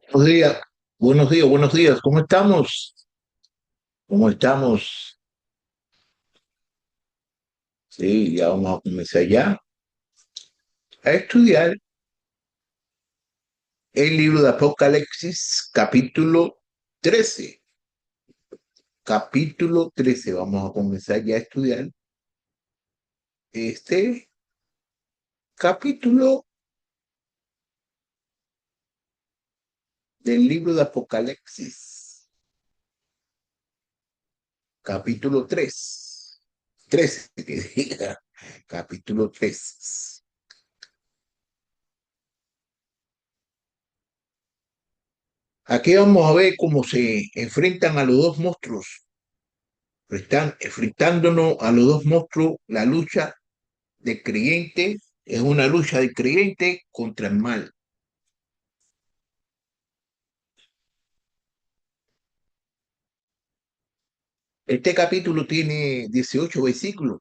Buenos días, buenos días, buenos días. ¿Cómo estamos? ¿Cómo estamos? Sí, ya vamos a comenzar ya a estudiar el libro de Apocalipsis, capítulo 13. Capítulo 13. Vamos a comenzar ya a estudiar este capítulo del libro de Apocalipsis, capítulo 3. 13, que diga, capítulo 3. Aquí vamos a ver cómo se enfrentan a los dos monstruos. Están enfrentándonos a los dos monstruos. La lucha del creyente es una lucha del creyente contra el mal. Este capítulo tiene 18 versículos.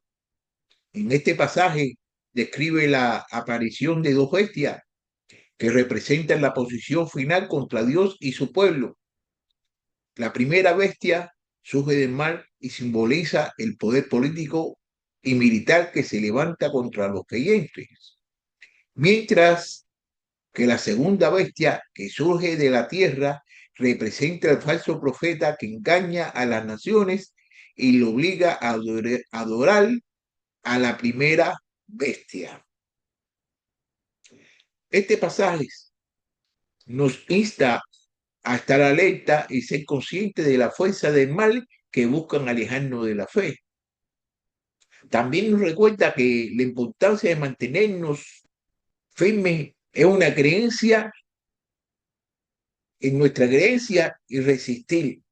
En este pasaje describe la aparición de dos bestias que representan la posición final contra Dios y su pueblo. La primera bestia surge del mal y simboliza el poder político y militar que se levanta contra los creyentes, mientras que la segunda bestia que surge de la tierra representa al falso profeta que engaña a las naciones y lo obliga a adorar a la primera bestia. Este pasaje nos insta a estar alerta y ser consciente de la fuerza del mal que buscan alejarnos de la fe. También nos recuerda que la importancia de mantenernos firmes es una creencia en nuestra creencia y resistir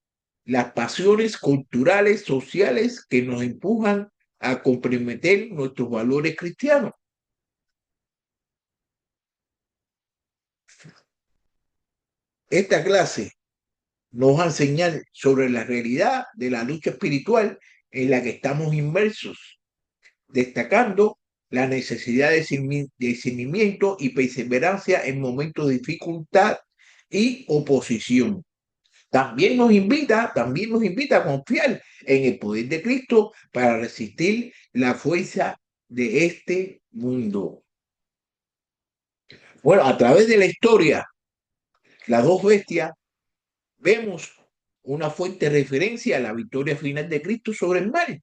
las pasiones culturales, sociales que nos empujan a comprometer nuestros valores cristianos. Esta clase nos va a enseñar sobre la realidad de la lucha espiritual en la que estamos inmersos, destacando la necesidad de discernimiento y perseverancia en momentos de dificultad y oposición. También nos invita a confiar en el poder de Cristo para resistir la fuerza de este mundo. Bueno, a través de la historia, las dos bestias, vemos una fuerte referencia a la victoria final de Cristo sobre el mal.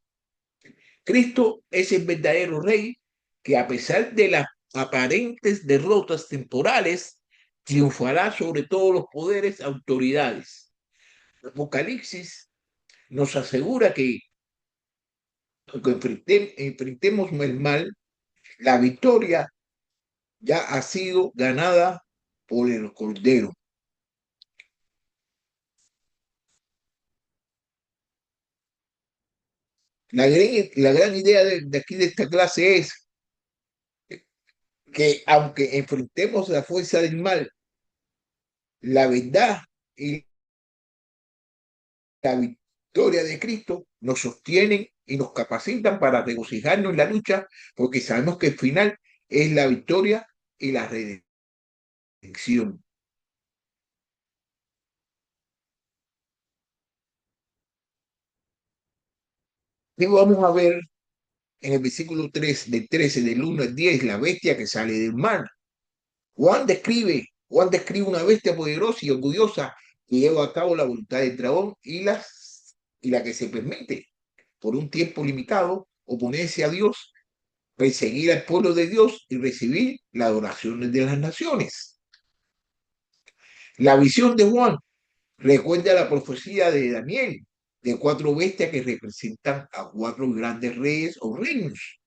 Cristo es el verdadero rey que, a pesar de las aparentes derrotas temporales, triunfará sobre todos los poderes, autoridades. Apocalipsis nos asegura que aunque enfrentemos el mal, la victoria ya ha sido ganada por el Cordero. La gran idea de aquí de esta clase es que aunque enfrentemos la fuerza del mal, la verdad y la victoria de Cristo nos sostienen y nos capacitan para regocijarnos en la lucha, porque sabemos que el final es la victoria y la redención. Y vamos a ver en el versículo 3, del 13, del 1 al 10, la bestia que sale del mar. Juan describe una bestia poderosa y orgullosa que lleva a cabo la voluntad del dragón y la que se permite, por un tiempo limitado, oponerse a Dios, perseguir al pueblo de Dios y recibir la adoración de las naciones. La visión de Juan recuerda la profecía de Daniel de cuatro bestias que representan a cuatro grandes reyes o reinos.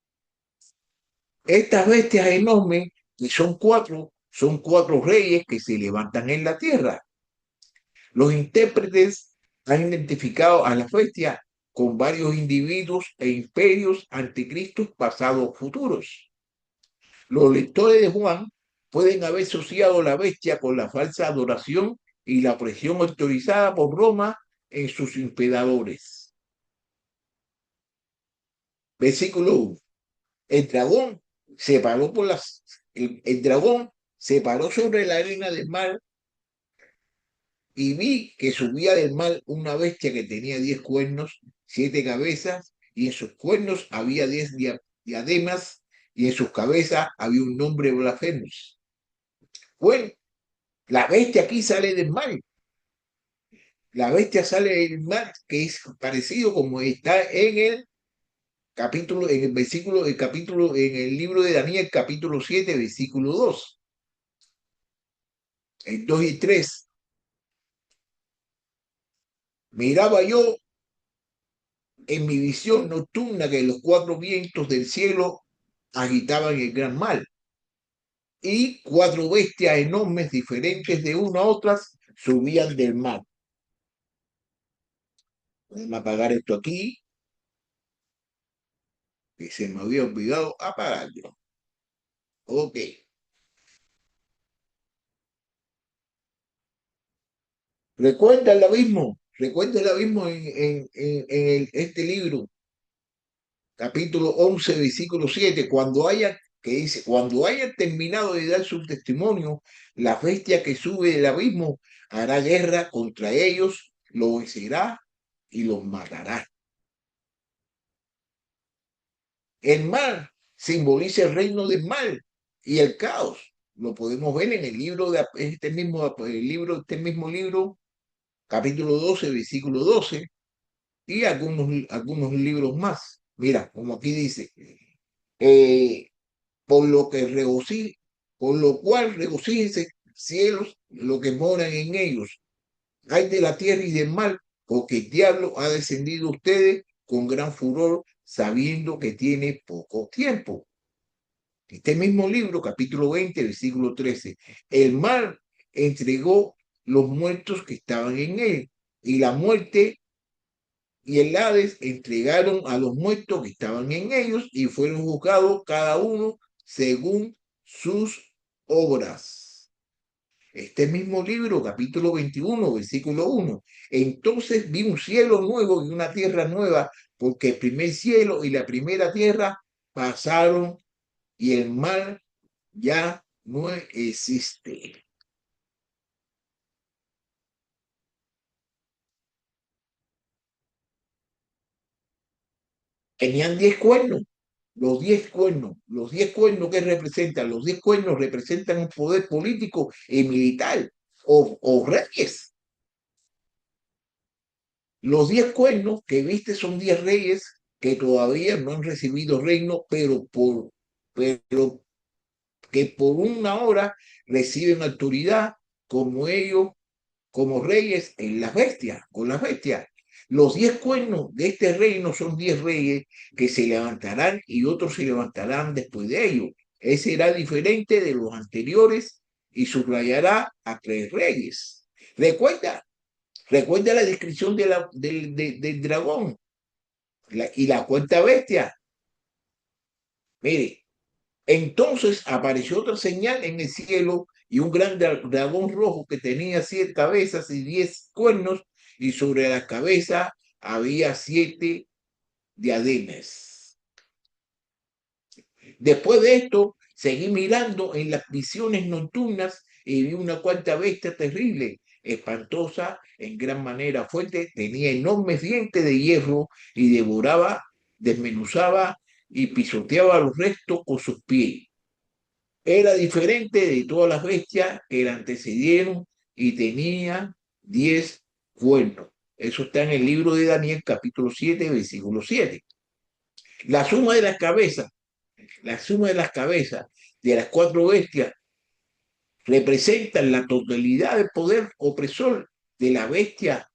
Estas bestias enormes, que son cuatro reyes que se levantan en la tierra. Los intérpretes han identificado a las bestias con varios individuos e imperios anticristos pasados o futuros. Los lectores de Juan pueden haber asociado la bestia con la falsa adoración y la presión autorizada por Roma en sus emperadores. Versículo 1. El dragón se paró por las, el dragón se paró sobre la arena del mar y vi que subía del mar una bestia que tenía 10 cuernos, 7 cabezas, y en sus cuernos había 10 diademas, y en sus cabezas había un nombre blasfemo. Bueno, la bestia aquí sale del mar. La bestia sale del mar, que es parecido como está en el capítulo, en el versículo, el capítulo, en el libro de Daniel, capítulo 7 versículo 2, el 2 y 3. Miraba yo en mi visión nocturna que los 4 vientos del cielo agitaban el gran mar, y 4 bestias enormes, diferentes de una a otras, subían del mar. Vamos a apagar esto aquí, que se me había olvidado apagarlo. Ok. Recuerda el abismo en este libro, capítulo 11 versículo 7, que dice, cuando haya terminado de dar su testimonio, la bestia que sube del abismo hará guerra contra ellos, los vencerá y los matará. El mar simboliza el reino del mal y el caos. Lo podemos ver en el libro de este mismo libro, capítulo 12 versículo 12, y algunos libros más. Mira, como aquí dice, eh, por lo que por lo cual regocíjense cielos, lo que moran en ellos. Hay de la tierra y del mar, porque el diablo ha descendido a ustedes con gran furor, sabiendo que tiene poco tiempo. Este mismo libro, capítulo 20 versículo 13. El mar entregó los muertos que estaban en él, y la muerte y el Hades entregaron a los muertos que estaban en ellos, y fueron juzgados cada uno según sus obras. Este mismo libro, capítulo 21 versículo 1. Entonces vi un cielo nuevo y una tierra nueva, porque el primer cielo y la primera tierra pasaron, y el mar ya no existe. Tenían 10 cuernos. Los 10 cuernos que representan, los 10 cuernos representan un poder político y militar, o reyes. Los 10 cuernos que viste son 10 reyes que todavía no han recibido reino, pero que por una hora reciben autoridad como ellos, como reyes en las bestias, con las bestias. Los 10 cuernos de este reino son 10 reyes que se levantarán, y otros se levantarán después de ellos. Ese será diferente de los anteriores y subrayará a 3 reyes. Recuerda, recuerda la descripción del dragón y la cuarta bestia. Mire, entonces apareció otra señal en el cielo, y un gran dragón rojo que tenía 7 cabezas y 10 cuernos, y sobre las cabezas había 7 diademas. Después de esto, seguí mirando en las visiones nocturnas, y vi una cuarta bestia terrible, espantosa, en gran manera fuerte, tenía enormes dientes de hierro, y devoraba, desmenuzaba y pisoteaba los restos con sus pies. Era diferente de todas las bestias que la antecedieron, y tenía 10 cuernos. Eso está en el libro de Daniel, capítulo 7 versículo 7. La suma de las cabezas, la suma de las cabezas de las 4 bestias representan la totalidad del poder opresor de la bestia,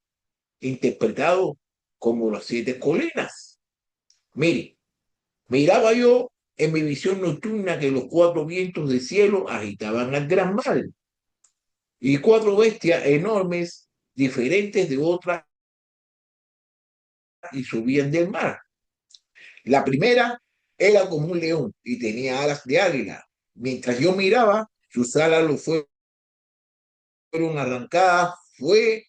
interpretado como las 7 colinas. Mire, miraba yo en mi visión nocturna que los 4 vientos del cielo agitaban al gran mar, y 4 bestias enormes, diferentes de otras, y subían del mar. La primera era como un león y tenía alas de águila. Mientras yo miraba, sus alas lo fueron arrancadas, fue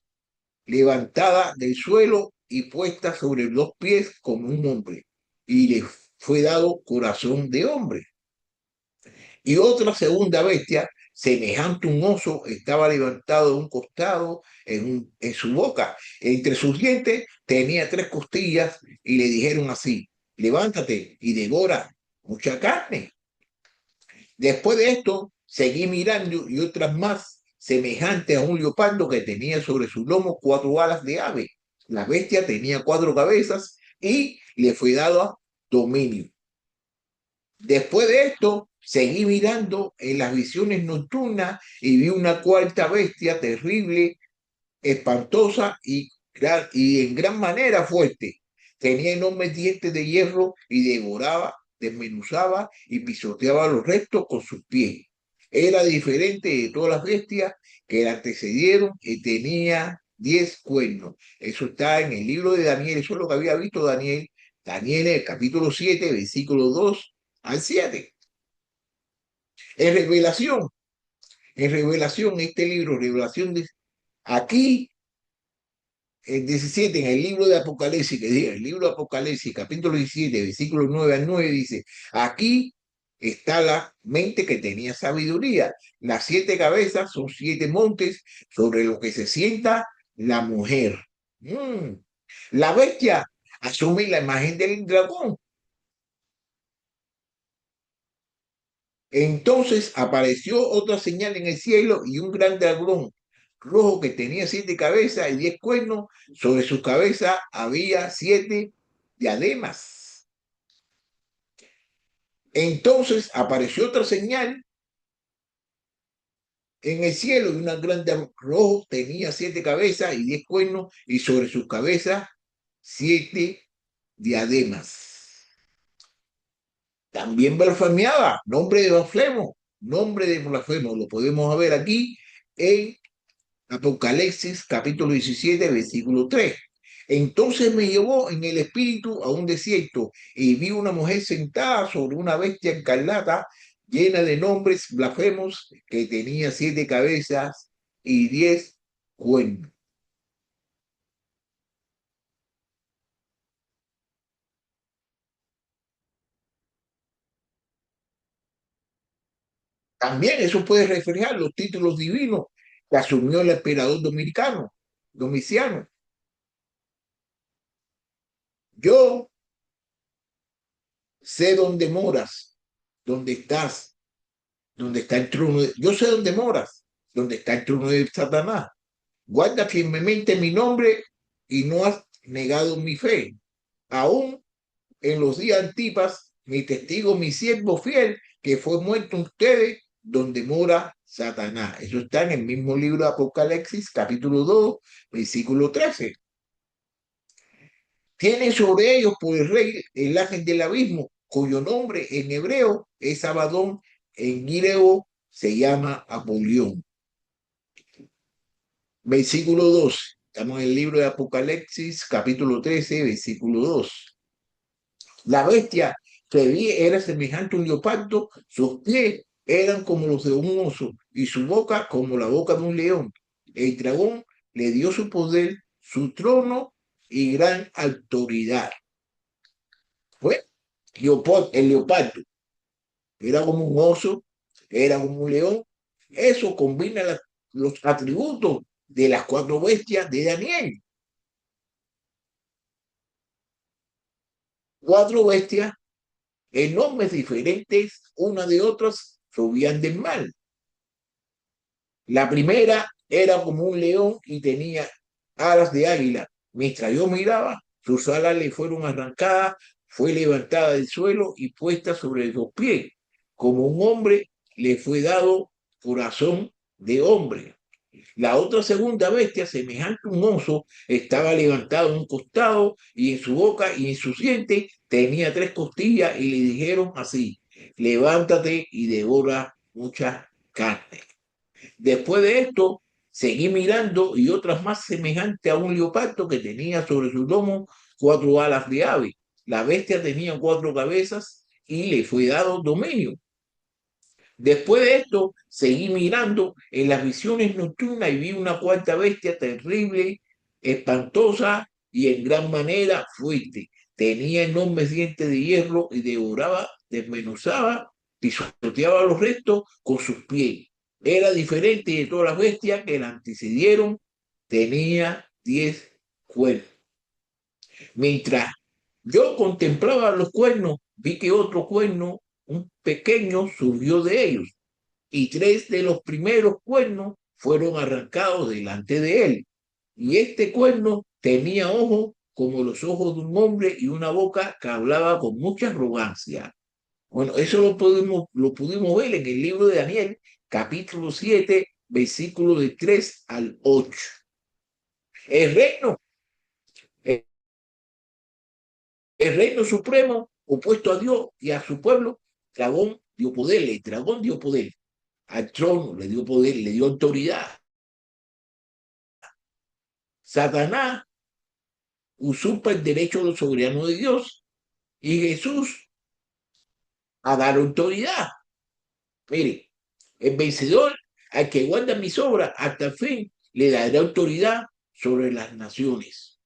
levantada del suelo y puesta sobre 2 pies como un hombre, y le fue dado corazón de hombre. Y otra segunda bestia semejante a un oso, estaba levantado de un costado en su boca. Entre sus dientes tenía tres costillas y le dijeron así: levántate y devora mucha carne. Después de esto, seguí mirando y otras más, semejantes a un leopardo que tenía sobre su lomo cuatro alas de ave. La bestia tenía cuatro cabezas y le fue dado dominio. Después de esto, seguí mirando en las visiones nocturnas y vi una cuarta bestia terrible, espantosa y en gran manera fuerte. Tenía enormes dientes de hierro y devoraba, desmenuzaba y pisoteaba los restos con sus pies. Era diferente de todas las bestias que la antecedieron y tenía 10 cuernos. Eso está en el libro de Daniel, eso es lo que había visto Daniel. Daniel, el capítulo 7, versículo 2 al 7. En Revelación, este libro, Revelación, aquí el 17, en el libro de Apocalipsis, que diga, el libro de Apocalipsis, capítulo 17, versículos 9 al 9, dice: aquí está la mente que tenía sabiduría. Las siete cabezas son siete montes sobre los que se sienta la mujer. Mm. La bestia asume la imagen del dragón. Entonces apareció otra señal en el cielo y un gran dragón rojo que tenía siete cabezas y 10 cuernos. Sobre su cabeza había siete diademas. Entonces apareció otra señal en el cielo y un gran dragón rojo tenía siete cabezas y 10 cuernos y sobre sus cabezas siete diademas. También blasfemeaba, nombre de blasfemo, lo podemos ver aquí en Apocalipsis capítulo 17, versículo 3. Entonces me llevó en el espíritu a un desierto y vi una mujer sentada sobre una bestia escarlata llena de nombres blasfemos que tenía siete cabezas y 10 cuernos. También eso puede reflejar los títulos divinos que asumió el emperador Domiciano. Yo sé dónde moras, dónde estás, donde está el trono yo sé dónde moras, donde está el trono de Satanás. Guarda firmemente mi nombre y no has negado mi fe. Aún en los días antipas, mi testigo, mi siervo fiel, que fue muerto en ustedes, donde mora Satanás. Eso está en el mismo libro de Apocalipsis, capítulo 2, versículo 13. Tiene sobre ellos por el rey el ángel del abismo, cuyo nombre en hebreo es Abadón, en griego se llama Apolión. Versículo 12. Estamos en el libro de Apocalipsis, capítulo 13, versículo 2. La bestia que vi era semejante a un leopardo, sus pies eran como los de un oso y su boca como la boca de un león. El dragón le dio su poder, su trono y gran autoridad. Fue el leopardo. Era como un oso, era como un león. Eso combina los atributos de las cuatro bestias de Daniel. Cuatro bestias en nombres diferentes, una de otras, subían del mal. La primera era como un león y tenía alas de águila. Mientras yo miraba, sus alas le fueron arrancadas, fue levantada del suelo y puesta sobre los pies. Como un hombre le fue dado corazón de hombre. La otra segunda bestia, semejante a un oso, estaba levantada en un costado y en su boca y en sus dientes tenía tres costillas y le dijeron así: levántate y devora mucha carne. Después de esto, seguí mirando y otras más semejantes a un leopardo que tenía sobre su lomo cuatro alas de ave. La bestia tenía cuatro cabezas y le fue dado dominio. Después de esto, seguí mirando en las visiones nocturnas y vi una cuarta bestia terrible, espantosa y en gran manera fuerte. Tenía enormes dientes de hierro y devoraba, desmenuzaba, pisoteaba los restos con sus pies. Era diferente de todas las bestias que la antecedieron. Tenía 10 cuernos. Mientras yo contemplaba los cuernos, vi que otro cuerno, un pequeño, surgió de ellos, y 3 de los primeros cuernos fueron arrancados delante de él. Y este cuerno tenía ojos como los ojos de un hombre y una boca que hablaba con mucha arrogancia. Bueno, eso lo pudimos ver en el libro de Daniel, capítulo 7, versículos de 3 al 8. El reino, el reino supremo, opuesto a Dios y a su pueblo, dragón dio poder, el dragón dio poder al trono, le dio poder, le dio autoridad. Satanás usurpa el derecho soberano de Dios y Jesús a dar autoridad. Mire, el vencedor al que guarda mis obras hasta el fin le dará autoridad sobre las naciones.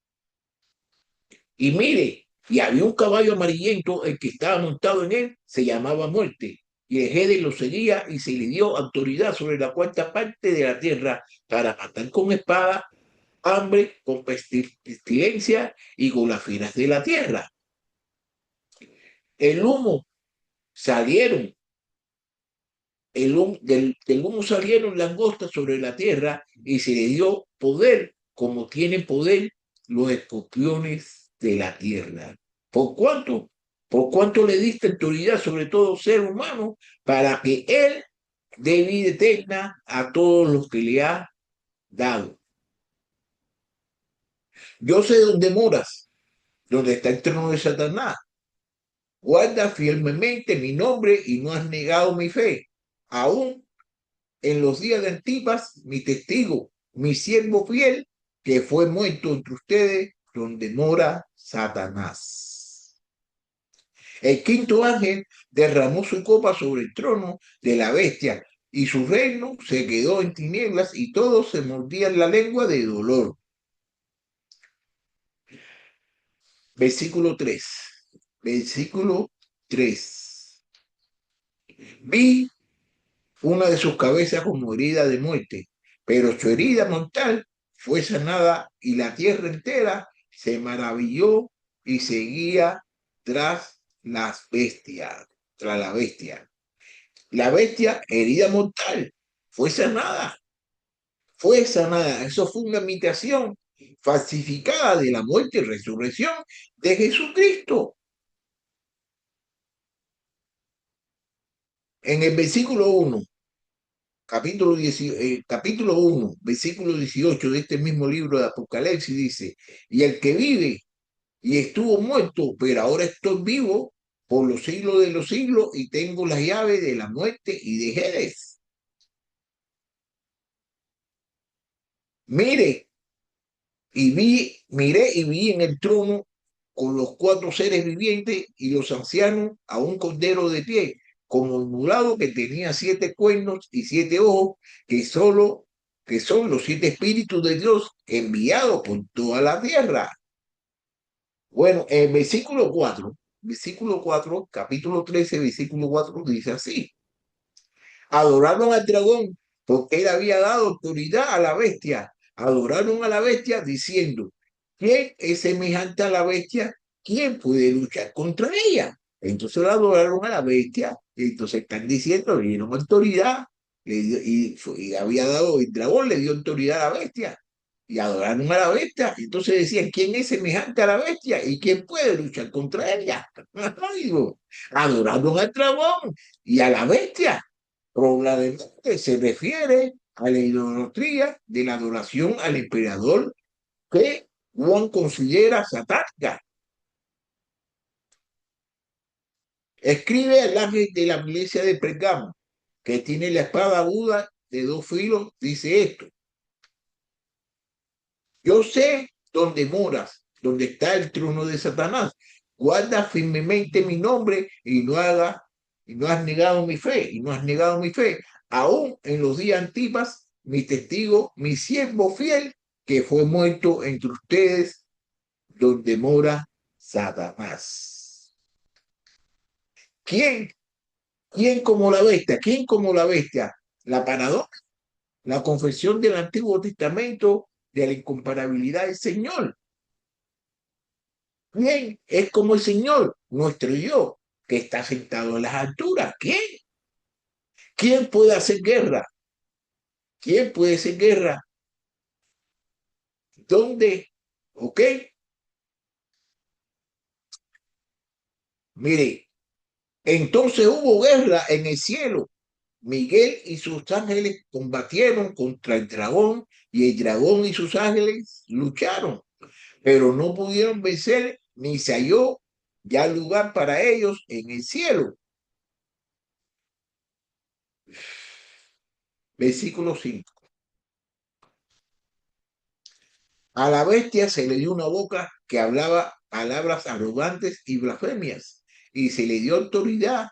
Y mire, y había un caballo amarillento, el que estaba montado en él se llamaba Muerte, y el Gede lo seguía y se le dio autoridad sobre la cuarta parte de la tierra para matar con espada, hambre, con pestilencia y con las fieras de la tierra. El humo salieron, del humo salieron langostas sobre la tierra y se le dio poder como tienen poder los escorpiones de la tierra. ¿Por cuánto? ¿Por cuánto le diste autoridad sobre todo ser humano para que él dé vida eterna a todos los que le ha dado? Yo sé dónde moras, donde está el trono de Satanás. Guarda fielmente mi nombre y no has negado mi fe. Aún en los días de Antipas, mi testigo, mi siervo fiel, que fue muerto entre ustedes, donde mora Satanás. El quinto ángel derramó su copa sobre el trono de la bestia, y su reino se quedó en tinieblas, y todos se mordían la lengua de dolor. Versículo 3. Versículo 3. Vi una de sus cabezas como herida de muerte, pero su herida mortal fue sanada y la tierra entera se maravilló y seguía tras las bestias, tras la bestia. La bestia, herida mortal, fue sanada, fue sanada. Eso fue una imitación falsificada de la muerte y resurrección de Jesucristo. En el versículo 1, capítulo 1, versículo 18 de este mismo libro de Apocalipsis dice, y el que vive y estuvo muerto, pero ahora estoy vivo por los siglos de los siglos y tengo las llaves de la muerte y de Hades. Mire, miré y vi en el trono con los 4 seres vivientes y los ancianos a un cordero de pie, como inmolado que tenía 7 cuernos y 7 ojos, que son los 7 espíritus de Dios enviados por toda la tierra. Bueno, en versículo 4, capítulo 13, versículo 4 dice así: adoraron al dragón porque él había dado autoridad a la bestia. Adoraron a la bestia diciendo, ¿quién es semejante a la bestia? ¿Quién puede luchar contra ella? Entonces la adoraron a la bestia. Y entonces están diciendo, le dieron autoridad. Y había dado, el dragón le dio autoridad a la bestia. Y adoraron a la bestia. Entonces decían, ¿quién es semejante a la bestia? ¿Y quién puede luchar contra ella? Adoraron al dragón y a la bestia. Probablemente se refiere a la idolatría de la adoración al emperador que Juan considera satánica. Escribe al ángel de la iglesia de Pergamo, que tiene la espada aguda de 2 filos, dice esto: yo sé dónde moras, dónde está el trono de Satanás. Guarda firmemente mi nombre y no has negado mi fe, y no has negado mi fe. Aún en los días antiguos, mi testigo, mi siervo fiel, que fue muerto entre ustedes, donde mora Satanás. ¿Quién? ¿Quién como la bestia? ¿Quién como la bestia? La paradoja, la confesión del Antiguo Testamento de la incomparabilidad del Señor. Bien, es como el Señor, nuestro yo, que está sentado en las alturas. ¿Quién? ¿Quién puede hacer guerra? ¿Quién puede hacer guerra? ¿Dónde? ¿Ok? Mire, entonces hubo guerra en el cielo. Miguel y sus ángeles combatieron contra el dragón y el dragón y sus ángeles lucharon, pero no pudieron vencer ni se halló ya lugar para ellos en el cielo. Versículo 5. A la bestia se le dio una boca que hablaba palabras arrogantes y blasfemias, y se le dio autoridad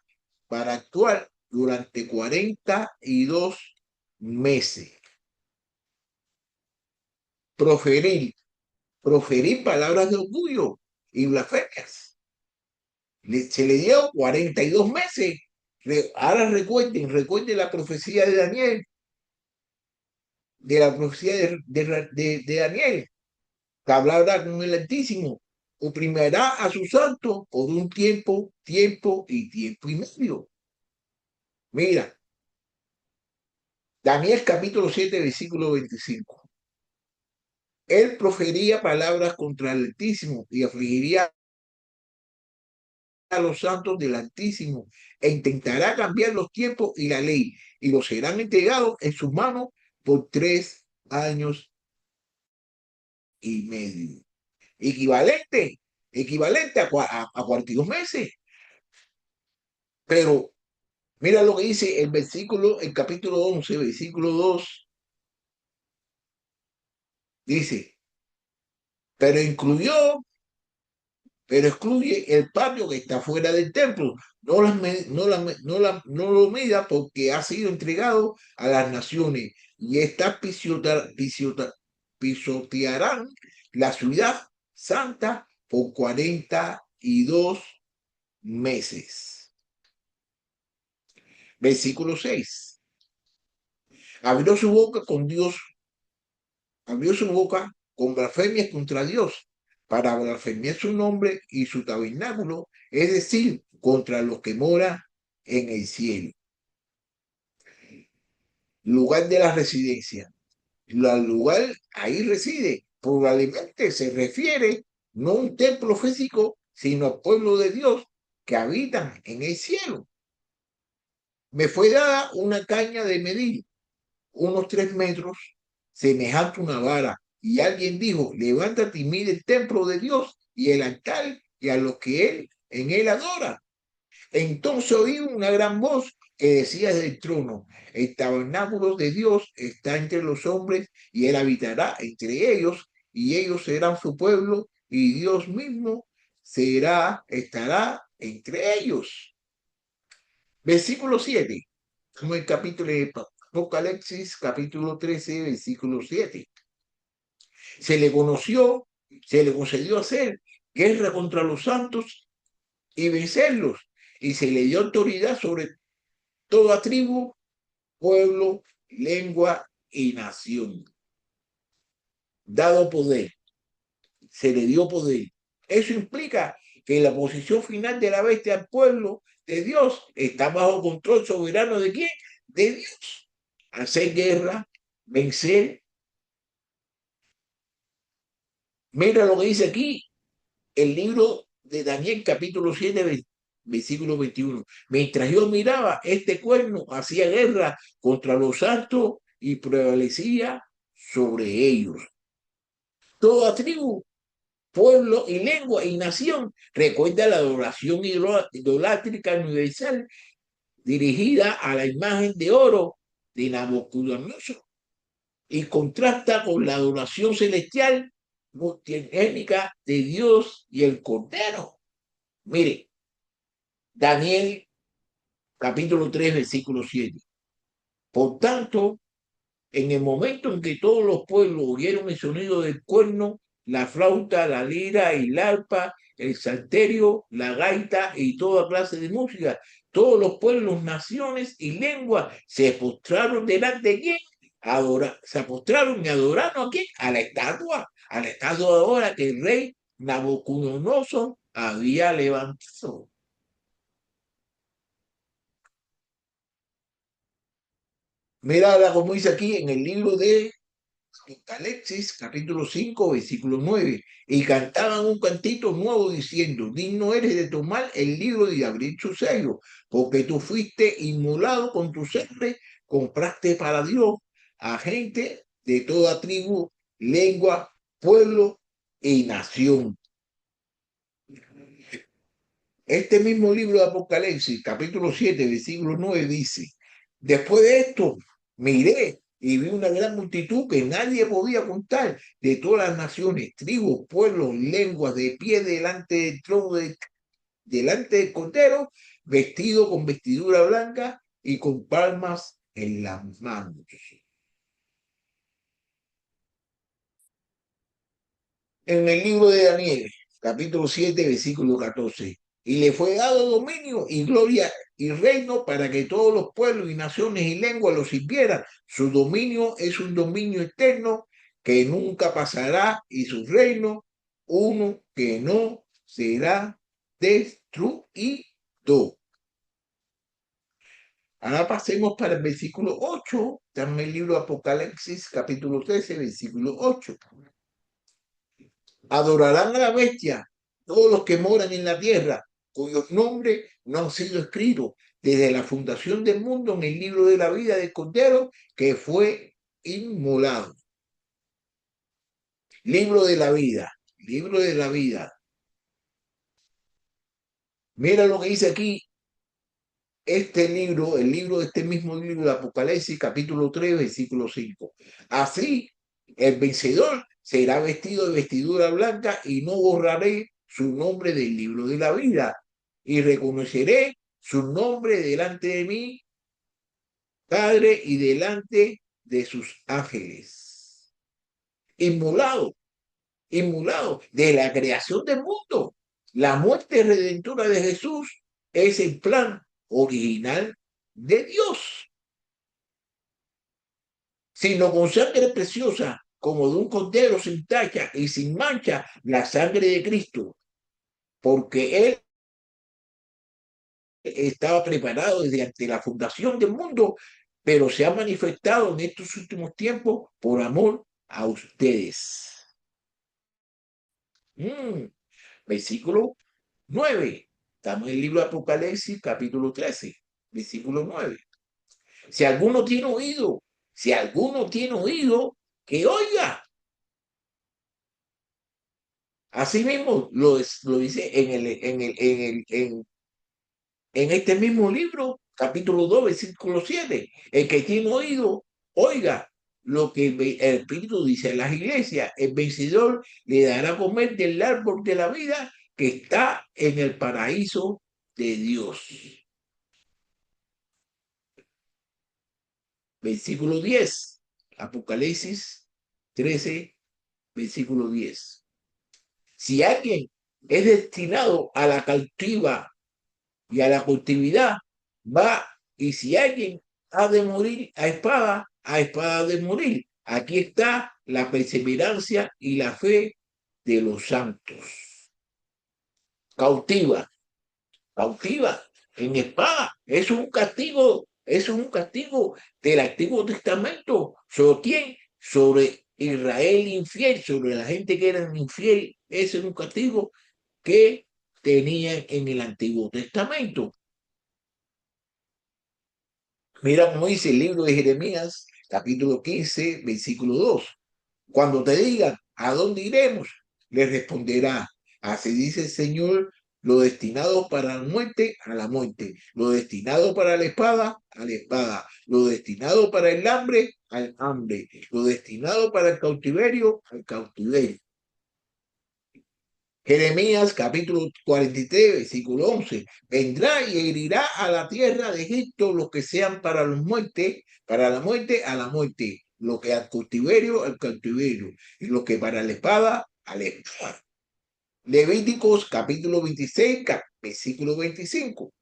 para actuar durante 42 meses. Proferir, proferir palabras de orgullo y blasfemias. Se le dio 42 meses. Ahora recuerden la profecía de Daniel, de la profecía de Daniel, que hablará con el Altísimo, oprimirá a sus santos por un tiempo, tiempo y medio. Mira, Daniel capítulo 7, versículo 25. Él profería palabras contra el Altísimo y afligiría a los santos del Altísimo e intentará cambiar los tiempos y la ley, y los serán entregados en sus manos por 3 años y medio. Equivalente a 42 meses. Pero mira lo que dice el capítulo 11, versículo 2, dice, pero excluye el patio que está fuera del templo. No lo mida porque ha sido entregado a las naciones y pisotearán la ciudad santa por 42 meses. Versículo 6. Abrió su boca con Dios, abrió su boca con blasfemias contra Dios para blasfemiar su nombre y su tabernáculo, es decir, contra los que moran en el cielo. Lugar de la residencia. El lugar ahí reside. Probablemente se refiere no a un templo físico, sino al pueblo de Dios que habitan en el cielo. Me fue dada una caña de medir, unos 3 metros, semejante a una vara. Y alguien dijo, levántate y mide el templo de Dios y el altar y a los que en él adora. Entonces oí una gran voz que decía desde el trono, el tabernáculo de Dios está entre los hombres y él habitará entre ellos y ellos serán su pueblo y Dios mismo estará entre ellos. Versículo 7. Como el capítulo de Apocalipsis, capítulo 13, versículo 7. Se le conoció, se le concedió hacer guerra contra los santos y vencerlos, y se le dio autoridad sobre toda tribu, pueblo, lengua y nación. Dado poder, se le dio poder. Eso implica que la posición final de la bestia al pueblo de Dios está bajo control soberano de quién? De Dios. Hacer guerra, vencer. Mira lo que dice aquí el libro de Daniel, capítulo 7, versículo 21. Mientras yo miraba, este cuerno hacía guerra contra los santos y prevalecía sobre ellos. Toda tribu, pueblo y lengua y nación recuerda la adoración idolátrica universal dirigida a la imagen de oro de Nabucodonosor y contrasta con la adoración celestial multigénica de Dios y el Cordero. Mire, Daniel capítulo 3, versículo 7. Por tanto, en el momento en que todos los pueblos oyeron el sonido del cuerno, la flauta, la lira y el arpa, el salterio, la gaita y toda clase de música, todos los pueblos, naciones y lenguas se postraron delante de quién, se postraron y adoraron a quién, a la estatua ahora que el rey Nabucodonosor había levantado. Mira ahora como dice aquí en el libro de Apocalipsis, capítulo 5, versículo 9. Y cantaban un cantito nuevo diciendo: digno eres de tomar el libro y de abrir su sello, porque tú fuiste inmolado con tu sangre, compraste para Dios a gente de toda tribu, lengua, pueblo y nación. Este mismo libro de Apocalipsis, capítulo 7, versículo 9, dice: después de esto, miré y vi una gran multitud que nadie podía contar, de todas las naciones, tribus, pueblos, lenguas, de pie delante del trono, delante del Cordero, vestido con vestidura blanca y con palmas en las manos. En el libro de Daniel, capítulo 7, versículo 14. Y le fue dado dominio y gloria y reino para que todos los pueblos y naciones y lenguas lo sirvieran. Su dominio es un dominio eterno que nunca pasará, y su reino uno que no será destruido. Ahora pasemos para el versículo 8, también el libro de Apocalipsis, capítulo 13, versículo 8. Adorarán a la bestia todos los que moran en la tierra, cuyos nombres no han sido escritos desde la fundación del mundo en el libro de la vida del Cordero que fue inmolado. Libro de la vida, libro de la vida. Mira lo que dice aquí este libro, el libro de este mismo libro de Apocalipsis, capítulo 3, versículo 5. Así, el vencedor será vestido de vestidura blanca y no borraré su nombre del libro de la vida y reconoceré su nombre delante de mí, Padre, y delante de sus ángeles. Inmolado, inmolado de la creación del mundo. La muerte redentora de Jesús es el plan original de Dios, sino con sangre preciosa, como de un cordero sin tacha y sin mancha, la sangre de Cristo, porque Él estaba preparado desde ante la fundación del mundo, pero se ha manifestado en estos últimos tiempos por amor a ustedes. Versículo 9. Estamos en el libro de Apocalipsis, capítulo 13, versículo 9. Si alguno tiene oído, si alguno tiene oído, que oiga. Así mismo lo dice en este mismo libro, capítulo 2, versículo 7. El que tiene oído, oiga lo que el Espíritu dice en las iglesias. El vencedor le dará a comer del árbol de la vida que está en el paraíso de Dios. Versículo 10, Apocalipsis 13, versículo 10. Si alguien es destinado a la cautiva y a la cautividad, va, y si alguien ha de morir a espada de morir. Aquí está la perseverancia y la fe de los santos. Cautiva, cautiva, en espada. Es un castigo del Antiguo Testamento. ¿Sobre quién? Sobre Israel infiel, sobre la gente que era infiel. Ese es un castigo que tenían en el Antiguo Testamento. Mira cómo dice el libro de Jeremías, capítulo 15, versículo 2. Cuando te digan, ¿a dónde iremos? Le responderá, así dice el Señor: lo destinado para la muerte, a la muerte; lo destinado para la espada, a la espada; lo destinado para el hambre, al hambre; lo destinado para el cautiverio, al cautiverio. Jeremías capítulo 43, versículo 11. Vendrá y herirá a la tierra de Egipto los que sean para la muerte, a la muerte; lo que al cautiverio; y lo que para la espada, a la espada. Levíticos capítulo 26, versículo 25.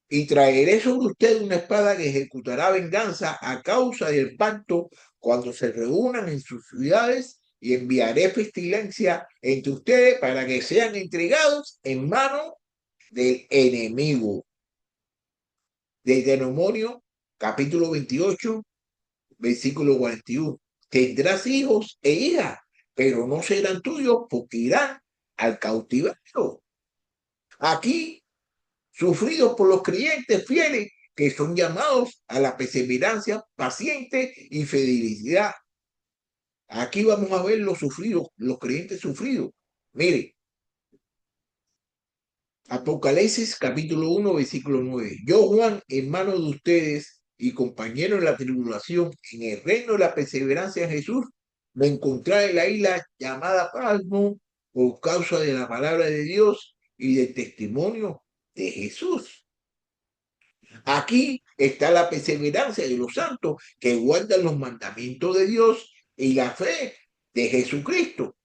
y traeré sobre usted una espada que ejecutará venganza a causa del pacto cuando se reúnan en sus ciudades, y enviaré pestilencia entre ustedes para que sean entregados en mano del enemigo. Deuteronomio capítulo 28, versículo 41. Tendrás hijos e hijas, pero no serán tuyos porque irán al cautiverio. Aquí, sufridos por los creyentes fieles que son llamados a la perseverancia paciente y fidelidad. Aquí vamos a ver los sufridos, los creyentes sufridos. Mire, Apocalipsis capítulo 1, versículo 9. Yo, Juan, hermano de ustedes y compañero en la tribulación, en el reino de la perseverancia en Jesús, me encontré en la isla llamada Pasmo por causa de la palabra de Dios y del testimonio de Jesús. Aquí está la perseverancia de los santos que guardan los mandamientos de Dios y la fe de Jesucristo.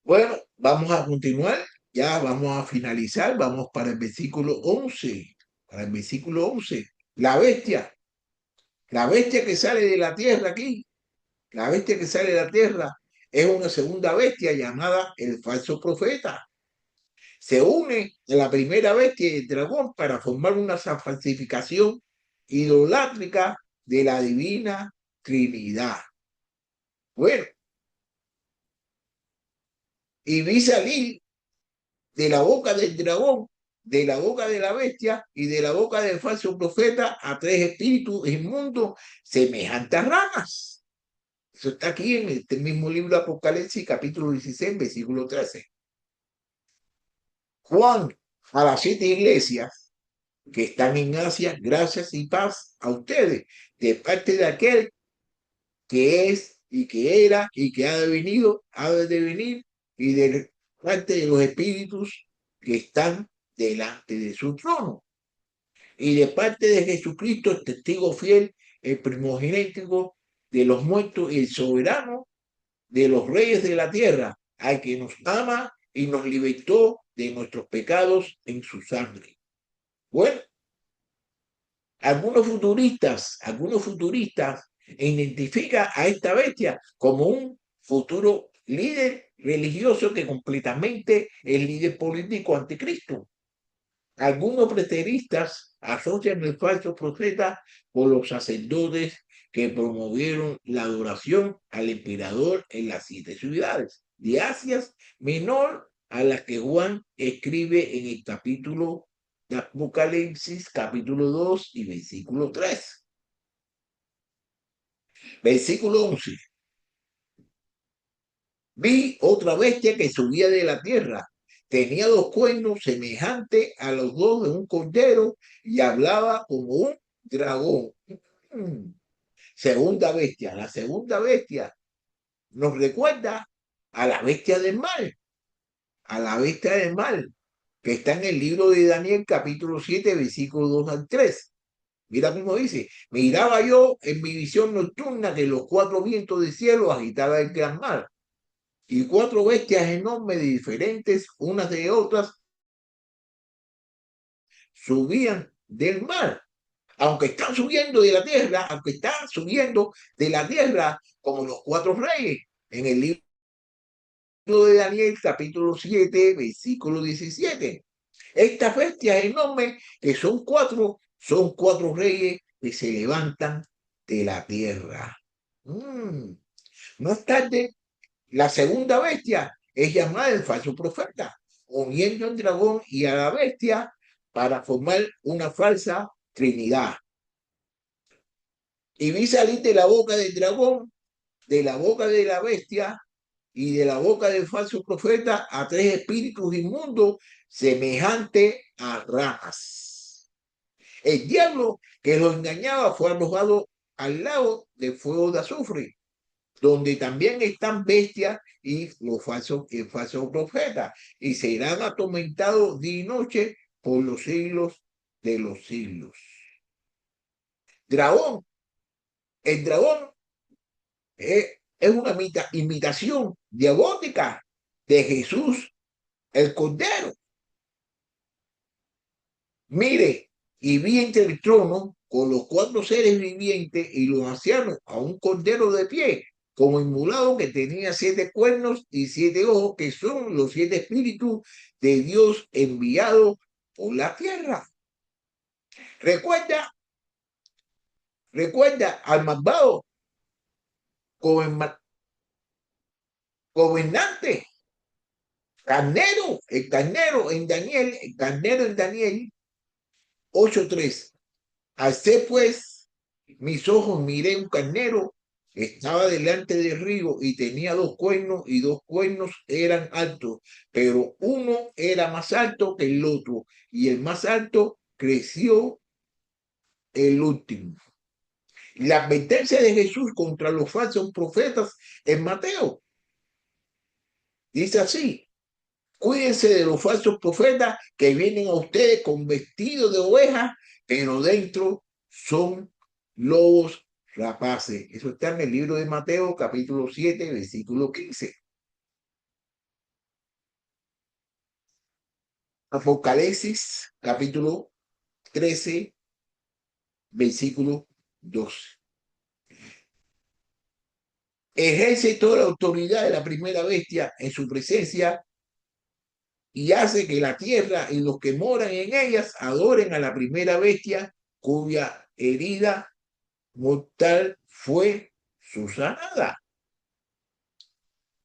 Bueno, vamos a continuar, ya vamos a finalizar, vamos para el versículo 11. Para el versículo 11. La bestia que sale de la tierra aquí, la bestia que sale de la tierra es una segunda bestia llamada el falso profeta. Se une a la primera bestia y el dragón para formar una falsificación idolátrica de la divina Trinidad. Bueno, y vi salir de la boca del dragón, de la boca de la bestia y de la boca del falso profeta a tres espíritus inmundos semejantes a ranas. Eso está aquí en este mismo libro de Apocalipsis, capítulo 16, versículo 13. Juan, a las 7 iglesias que están en Asia, gracias y paz a ustedes, de parte de aquel que es y que era y que ha de venir, y de parte de los espíritus que están delante de su trono, y de parte de Jesucristo, el testigo fiel, el primogénito de los muertos y el soberano de los reyes de la tierra, al que nos ama y nos libertó de nuestros pecados en su sangre. Bueno, algunos futuristas identifican a esta bestia como un futuro líder religioso que completamente es líder político anticristo. Algunos preteristas asocian el falso profeta con los sacerdotes que promovieron la adoración al emperador en las 7 ciudades de Asia Menor a las que Juan escribe en el capítulo de Apocalipsis, capítulo 2 y versículo 3. Versículo 11. Vi otra bestia que subía de la tierra. Tenía 2 cuernos semejantes a los dos de un cordero y hablaba como un dragón. Segunda bestia. La segunda bestia nos recuerda a la bestia del mal, a la bestia del mal, que está en el libro de Daniel, capítulo 7, versículos 2 al 3. Mira cómo dice: miraba yo en mi visión nocturna que los 4 vientos del cielo agitaban el gran mar, y 4 bestias enormes, diferentes unas de otras, subían del mar. Aunque están subiendo de la tierra, aunque están subiendo de la tierra como los 4 reyes en el libro de Daniel, capítulo 7, versículo 17. Estas bestias enormes, que son 4 reyes que se levantan de la tierra. No obstante, la segunda bestia es llamada el falso profeta, uniendo al dragón y a la bestia para formar una falsa trinidad. Y vi salir de la boca del dragón, de la boca de la bestia y de la boca del falso profeta a 3 espíritus inmundos semejantes a ranas. El diablo que los engañaba fue arrojado al lago de fuego de azufre, donde también están bestias y el falso profeta, y serán atormentados día y noche por los siglos de los siglos. Dragón. El dragón es una imitación diabólica de Jesús, el Cordero. Mire, y vi entre el trono con los cuatro seres vivientes y los ancianos a un cordero de pie, como inmolado, que tenía 7 cuernos y 7 ojos, que son los 7 espíritus de Dios enviados por la tierra. Recuerda, recuerda al malvado gobernante, el carnero en Daniel, el carnero en Daniel 8:3. Alcé pues mis ojos, miré un carnero, estaba delante del río y tenía 2 cuernos, y 2 cuernos eran altos, pero uno era más alto que el otro, y el más alto creció el último. La advertencia de Jesús contra los falsos profetas en Mateo dice así: cuídense de los falsos profetas que vienen a ustedes con vestidos de ovejas, pero dentro son lobos rapaces. Eso está en el libro de Mateo, capítulo 7, versículo 15. Apocalipsis, capítulo 13, versículo 12. Ejerce toda la autoridad de la primera bestia en su presencia y hace que la tierra y los que moran en ellas adoren a la primera bestia, cuya herida mortal fue su sanada.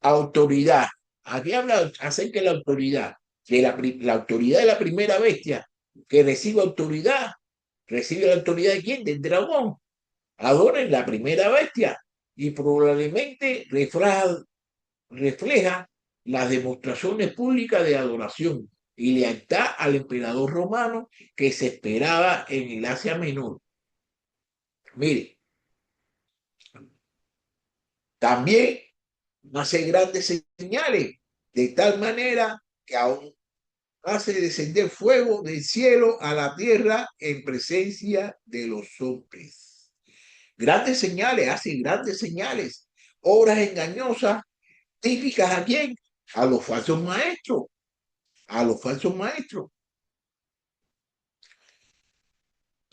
Autoridad. Aquí habla acerca de la autoridad, de la autoridad de la primera bestia, que recibe autoridad. ¿Recibe la autoridad de quién? Del dragón. Adoren la primera bestia y probablemente refleja las demostraciones públicas de adoración y lealtad al emperador romano que se esperaba en el Asia Menor. Mire, también hace grandes señales, de tal manera que aún hace descender fuego del cielo a la tierra en presencia de los hombres. Grandes señales, hace grandes señales, obras engañosas, típicas a quién, a los falsos maestros, a los falsos maestros.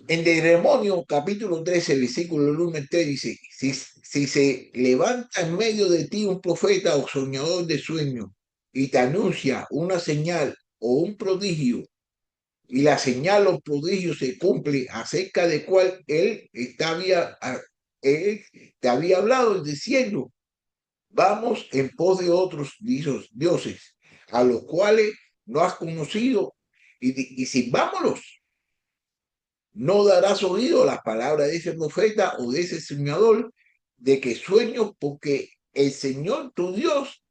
En Deuteronomio capítulo 13, versículo 1 al 3 dice: si se levanta en medio de ti un profeta o soñador de sueño y te anuncia una señal o un prodigio, y la señal o prodigio se cumple acerca de cual él te había hablado diciendo: vamos en pos de otros dioses, a los cuales no has conocido, y sirvámoslos. No darás oído a las palabras de ese profeta o de ese soñador de que sueño, porque el Señor tu Dios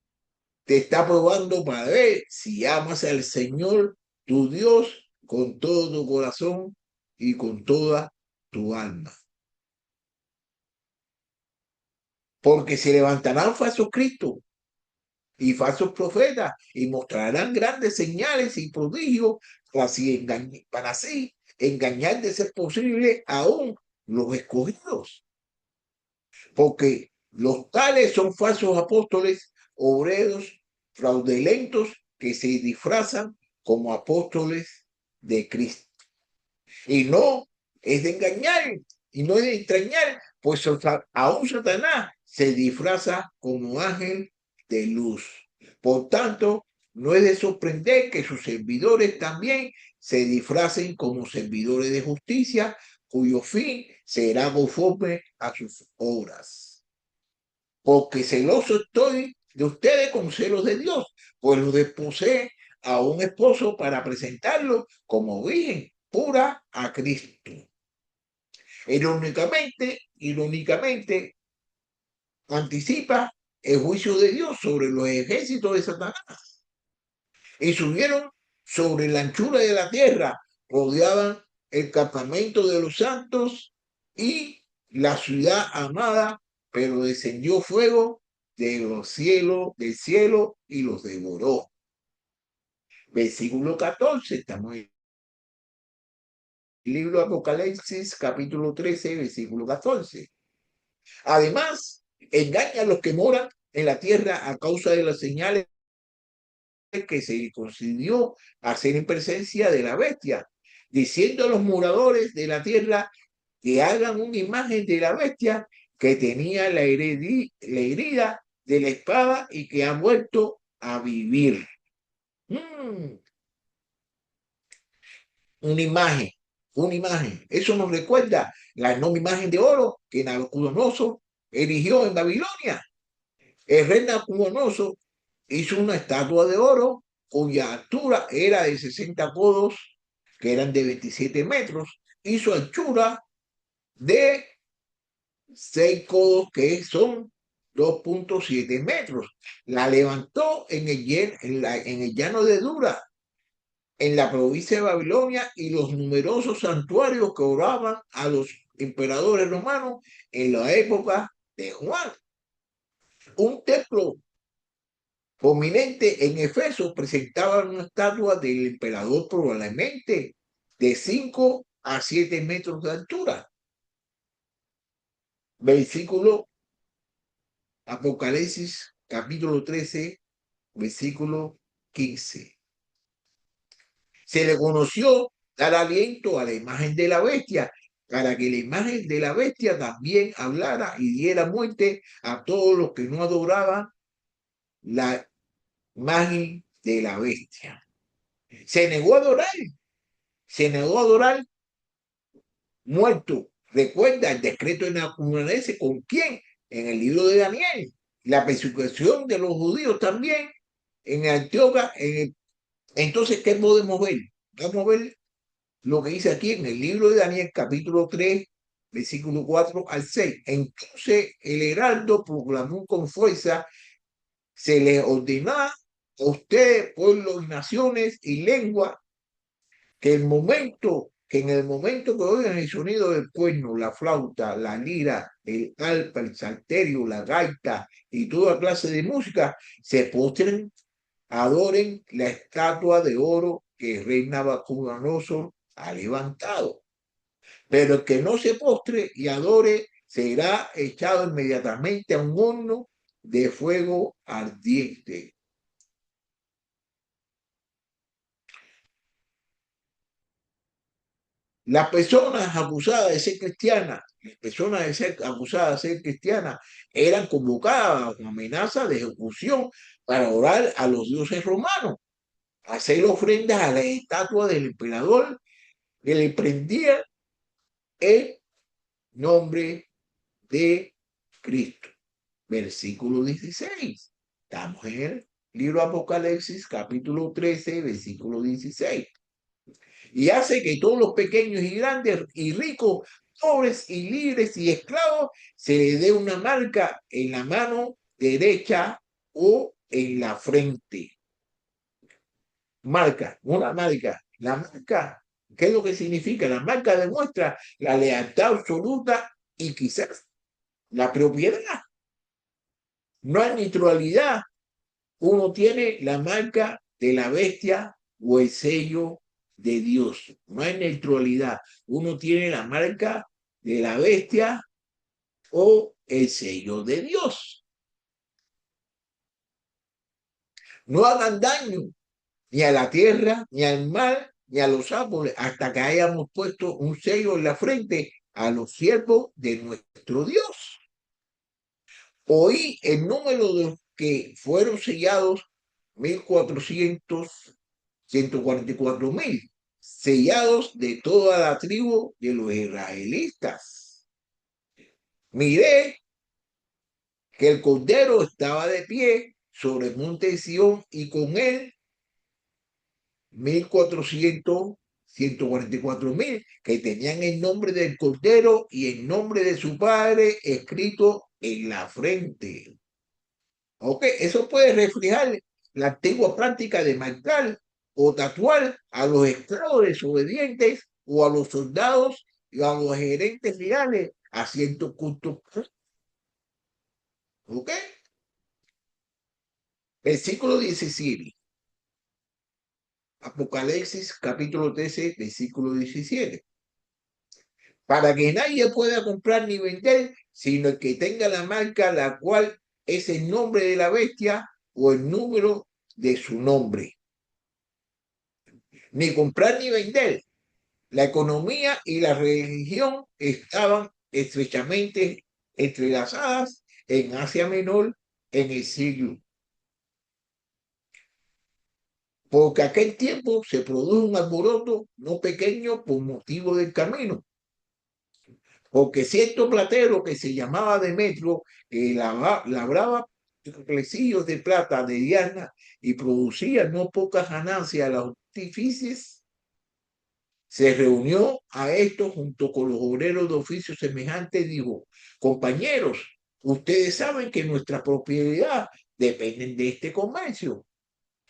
te está probando para ver si amas al Señor tu Dios con todo tu corazón y con toda tu alma. Porque se levantarán falsos cristos y falsos profetas y mostrarán grandes señales y prodigios para así engañar, de ser posible, aún los escogidos. Porque los tales son falsos apóstoles, obreros fraudulentos que se disfrazan como apóstoles de Cristo. Y no es de engañar, y no es de extrañar, pues aún Satanás se disfraza como ángel de luz. Por tanto, no es de sorprender que sus servidores también se disfracen como servidores de justicia, cuyo fin será conforme a sus obras. Porque celoso estoy de ustedes con celos de Dios, pues lo desposee a un esposo para presentarlo como virgen pura a Cristo. Irónicamente, anticipa el juicio de Dios sobre los ejércitos de Satanás. Y subieron sobre la anchura de la tierra, rodeaban el campamento de los santos y la ciudad amada, pero descendió fuego del cielo y los devoró. Versículo 14, estamos en el libro de Apocalipsis, capítulo 13, versículo 14. Además, engaña a los que moran en la tierra a causa de las señales que se concedió hacer en presencia de la bestia, diciendo a los moradores de la tierra que hagan una imagen de la bestia que tenía la herida de la espada y que ha vuelto a vivir. Una imagen, una imagen. Eso nos recuerda la enorme imagen de oro que Nabucodonosor erigió en Babilonia. El rey Nabucodonosor hizo una estatua de oro cuya altura era de 60 codos, que eran de 27 metros, y su anchura de 6 codos, que son 2,7 metros. La levantó en el llano de Dura, en la provincia de Babilonia, y los numerosos santuarios que oraban a los emperadores romanos en la época de Juan. Un templo prominente en Efeso presentaba una estatua del emperador probablemente de 5 a 7 metros de altura. Versículo Apocalipsis capítulo 13, versículo 15. Se le conoció dar aliento a la imagen de la bestia, para que la imagen de la bestia también hablara y diera muerte a todos los que no adoraban la imagen de la bestia. Se negó a adorar, se negó a adorar muerto. Recuerda el decreto de Nabucodonosor, ¿con quién? En el libro de Daniel. La persecución de los judíos también en Antioquía. Entonces, ¿qué podemos ver? Vamos a ver lo que dice aquí en el libro de Daniel, capítulo 3, versículo 4 al 6. Entonces el heraldo proclamó con fuerza: se les ordenó a ustedes, pueblos, naciones y lenguas, que en el momento que oigan el sonido del cuerno, la flauta, la lira, el arpa, el salterio, la gaita y toda clase de música, se postren, adoren la estatua de oro que el rey Nabucodonosor ha levantado. Pero el que no se postre y adore será echado inmediatamente a un horno de fuego ardiente. Las personas acusadas de ser cristianas, eran convocadas con amenaza de ejecución para orar a los dioses romanos, hacer ofrendas a la estatua del emperador que le prendía el nombre de Cristo. Versículo 16. Estamos en el libro Apocalipsis, capítulo 13, versículo 16. Y hace que todos los pequeños y grandes y ricos, pobres y libres y esclavos, se les dé una marca en la mano derecha o en la frente. Marca, una marca. La marca, ¿qué es lo que significa? La marca demuestra la lealtad absoluta y quizás la propiedad. No hay neutralidad. Uno tiene la marca de la bestia o el sello de Dios. No hay neutralidad. Uno tiene la marca de la bestia o el sello de Dios. No hagan daño ni a la tierra, ni al mar, ni a los árboles, hasta que hayamos puesto un sello en la frente a los siervos de nuestro Dios. Oí el número de los que fueron sellados: 1,400, 144,000, sellados de toda la tribu de los israelitas. Miré que el Cordero estaba de pie sobre el monte de Sión, y con él 1,400, 144,000, que tenían el nombre del Cordero y el nombre de su padre escrito en la frente. Ok, eso puede reflejar la antigua práctica de marcar o tatuar a los esclavos desobedientes o a los soldados y a los gerentes reales a ciertos cultos. Ok, versículo 17. Apocalipsis capítulo 13, versículo 17. Para que nadie pueda comprar ni vender, sino el que tenga la marca, la cual es el nombre de la bestia o el número de su nombre. Ni comprar ni vender. La economía y la religión estaban estrechamente entrelazadas en Asia Menor en el siglo. Porque aquel tiempo se produjo un alboroto no pequeño por motivo del camino. Porque cierto platero que se llamaba Demetrio, que labraba tresillos de plata de Diana y producía no pocas ganancias a los artífices, se reunió a esto junto con los obreros de oficio semejante y dijo: compañeros, ustedes saben que nuestra propiedad depende de este comercio.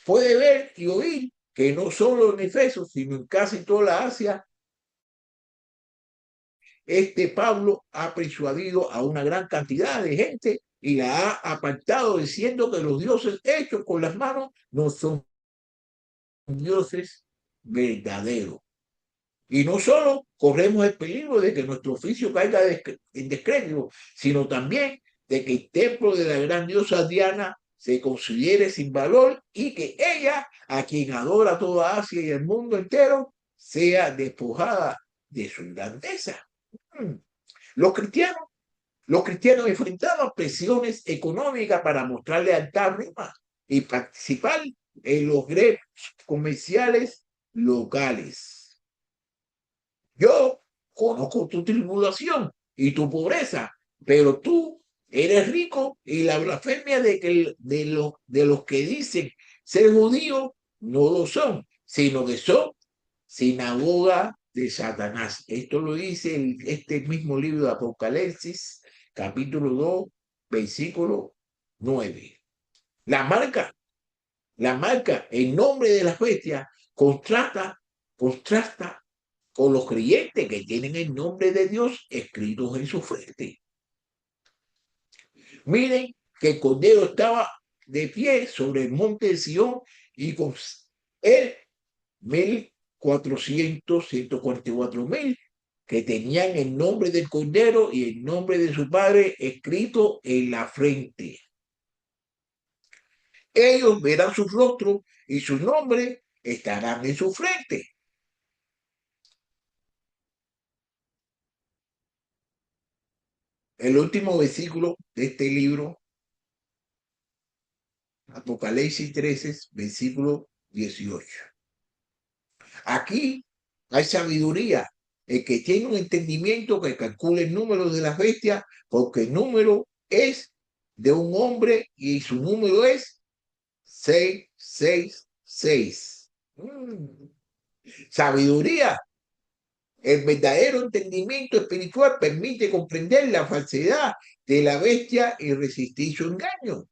Puede ver y oír que no solo en Efeso, sino en casi toda la Asia, este Pablo ha persuadido a una gran cantidad de gente y la ha apartado diciendo que los dioses hechos con las manos no son dioses verdaderos. Y no solo corremos el peligro de que nuestro oficio caiga en descrédito, sino también de que el templo de la gran diosa Diana se considere sin valor y que ella, a quien adora toda Asia y el mundo entero, sea despojada de su grandeza. Los cristianos, los cristianos enfrentaban presiones económicas para mostrar lealtad a Roma y participar en los gremios comerciales locales. Yo conozco tu tribulación y tu pobreza, pero tú eres rico y la blasfemia de los que dicen ser judíos no lo son, sino que son sinagoga de Satanás. Esto lo dice este mismo libro de Apocalipsis, capítulo 2, versículo 9. La marca, en nombre de las bestias, contrasta con los creyentes que tienen el nombre de Dios escritos en su frente. Miren que el Cordero estaba de pie sobre el monte de Sión y con él 144.000 que tenían el nombre del Cordero y el nombre de su Padre escrito en la frente. Ellos verán su rostro y su nombre estarán en su frente. El último versículo de este libro, Apocalipsis 13, versículo 18. Aquí hay sabiduría. El que tiene un entendimiento que calcule el número de las bestias, porque el número es de un hombre y su número es 666. Sabiduría. El verdadero entendimiento espiritual permite comprender la falsedad de la bestia y resistir su engaño.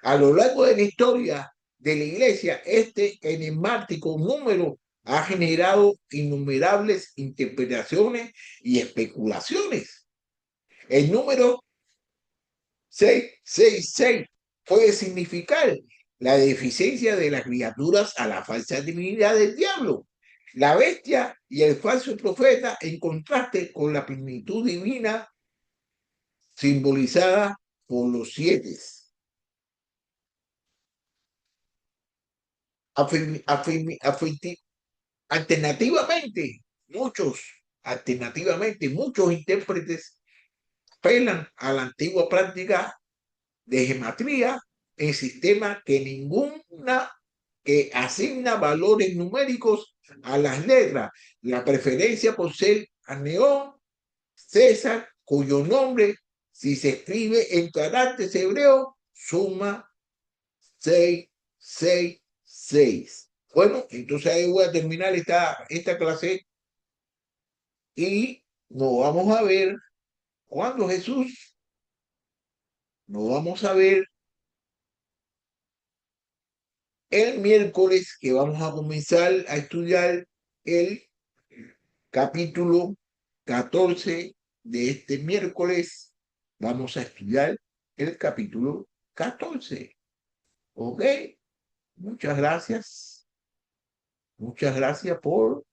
A lo largo de la historia de la iglesia, este enigmático número ha generado innumerables interpretaciones y especulaciones. El número 666 puede significar la deficiencia de las criaturas a la falsa divinidad del diablo, la bestia y el falso profeta, en contraste con la plenitud divina simbolizada por los 7. Alternativamente, muchos intérpretes apelan a la antigua práctica de gematría en sistemas que asigna valores numéricos a las letras. La preferencia por ser a Neón, César, cuyo nombre, si se escribe en caracteres hebreos, suma 666. Bueno, entonces ahí voy a terminar esta clase y nos vamos a ver cuando Jesús, nos vamos a ver el miércoles, que vamos a comenzar a estudiar el capítulo 14 de este miércoles. Vamos a estudiar el capítulo 14. ¿Ok? Muchas gracias. Muchas gracias por